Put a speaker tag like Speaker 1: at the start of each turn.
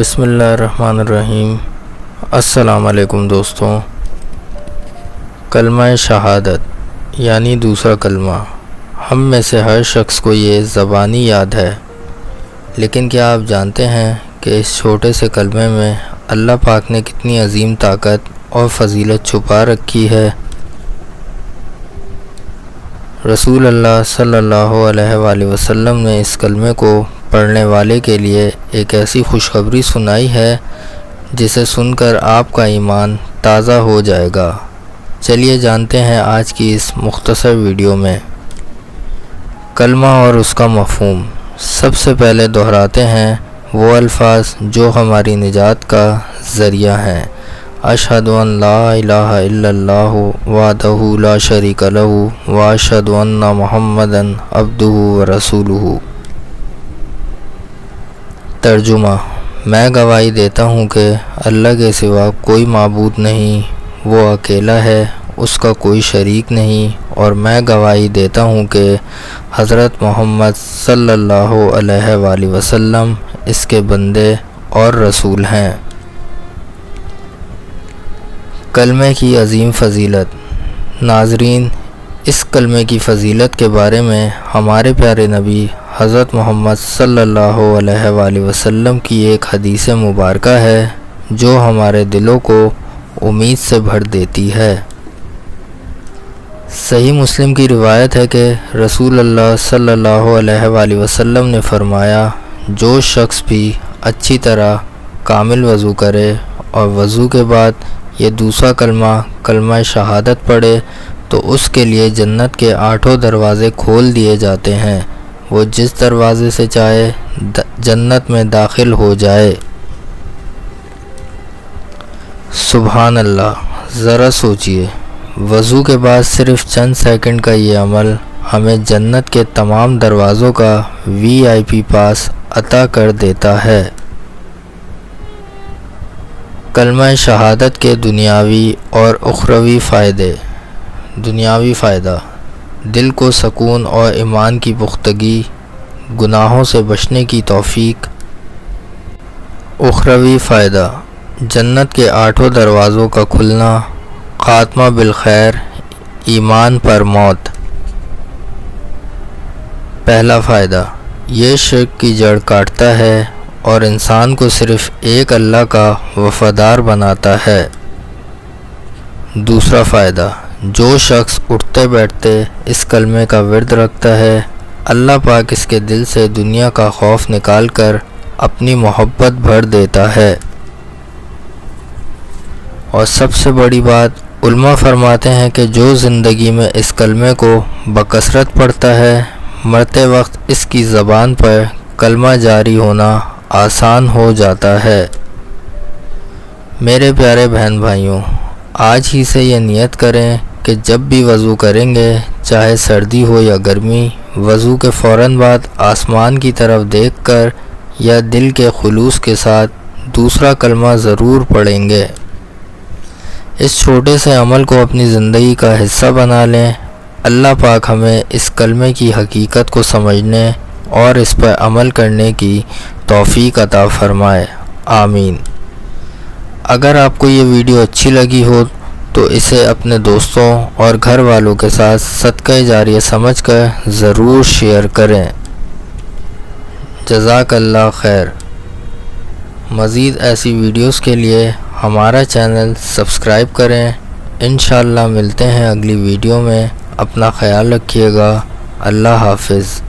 Speaker 1: بسم اللہ الرحمن الرحیم۔ السلام علیکم دوستوں۔ کلمہ شہادت یعنی دوسرا کلمہ ہم میں سے ہر شخص کو یہ زبانی یاد ہے، لیکن کیا آپ جانتے ہیں کہ اس چھوٹے سے کلمے میں اللہ پاک نے کتنی عظیم طاقت اور فضیلت چھپا رکھی ہے؟ رسول اللہ صلی اللہ علیہ وآلہ وسلم نے اس کلمے کو پڑھنے والے کے لیے ایک ایسی خوشخبری سنائی ہے جسے سن کر آپ کا ایمان تازہ ہو جائے گا۔ چلیے جانتے ہیں آج کی اس مختصر ویڈیو میں کلمہ اور اس کا مفہوم۔ سب سے پہلے دہراتے ہیں وہ الفاظ جو ہماری نجات کا ذریعہ ہیں۔ اشہد ان لا الہ الا اللہ وحدہ لا شریک لہ واشہد ان محمدا عبدہ ورسولہ۔ ترجمہ: میں گواہی دیتا ہوں کہ اللہ کے سوا کوئی معبود نہیں، وہ اکیلا ہے، اس کا کوئی شریک نہیں، اور میں گواہی دیتا ہوں کہ حضرت محمد صلی اللہ علیہ وآلہ وسلم اس کے بندے اور رسول ہیں۔ کلمے کی عظیم فضیلت۔ ناظرین، اس کلمے کی فضیلت کے بارے میں ہمارے پیارے نبی حضرت محمد صلی اللہ علیہ وآلہ وسلم کی ایک حدیث مبارکہ ہے جو ہمارے دلوں کو امید سے بھر دیتی ہے۔ صحیح مسلم کی روایت ہے کہ رسول اللہ صلی اللہ علیہ وآلہ وسلم نے فرمایا، جو شخص بھی اچھی طرح کامل وضو کرے اور وضو کے بعد یہ دوسرا کلمہ کلمہ شہادت پڑھے تو اس کے لیے جنت کے 8 دروازے کھول دیے جاتے ہیں، وہ جس دروازے سے چاہے جنت میں داخل ہو جائے۔ سبحان اللہ! ذرا سوچئے، وضو کے بعد صرف چند سیکنڈ کا یہ عمل ہمیں جنت کے تمام دروازوں کا VIP پاس عطا کر دیتا ہے۔ کلمہ شہادت کے دنیاوی اور اخروی فائدے۔ دنیاوی فائدہ: دل کو سکون اور ایمان کی پختگی، گناہوں سے بچنے کی توفیق۔ اخروی فائدہ: جنت کے 8 دروازوں کا کھلنا، خاتمہ بالخیر، ایمان پر موت۔ پہلا فائدہ: یہ شرک کی جڑ کاٹتا ہے اور انسان کو صرف ایک اللہ کا وفادار بناتا ہے۔ دوسرا فائدہ: جو شخص اٹھتے بیٹھتے اس کلمے کا ورد رکھتا ہے، اللہ پاک اس کے دل سے دنیا کا خوف نکال کر اپنی محبت بھر دیتا ہے۔ اور سب سے بڑی بات، علماء فرماتے ہیں کہ جو زندگی میں اس کلمے کو بکثرت پڑھتا ہے، مرتے وقت اس کی زبان پر کلمہ جاری ہونا آسان ہو جاتا ہے۔ میرے پیارے بہن بھائیوں، آج ہی سے یہ نیت کریں کہ جب بھی وضو کریں گے، چاہے سردی ہو یا گرمی، وضو کے فوراً بعد آسمان کی طرف دیکھ کر یا دل کے خلوص کے ساتھ دوسرا کلمہ ضرور پڑھیں گے۔ اس چھوٹے سے عمل کو اپنی زندگی کا حصہ بنا لیں۔ اللہ پاک ہمیں اس کلمے کی حقیقت کو سمجھنے اور اس پر عمل کرنے کی توفیق عطا فرمائے، آمین۔ اگر آپ کو یہ ویڈیو اچھی لگی ہو تو اسے اپنے دوستوں اور گھر والوں کے ساتھ صدقہ جاریہ سمجھ کر ضرور شیئر کریں۔ جزاک اللہ خیر۔ مزید ایسی ویڈیوز کے لیے ہمارا چینل سبسکرائب کریں۔ انشاءاللہ ملتے ہیں اگلی ویڈیو میں۔ اپنا خیال رکھیے گا۔ اللہ حافظ۔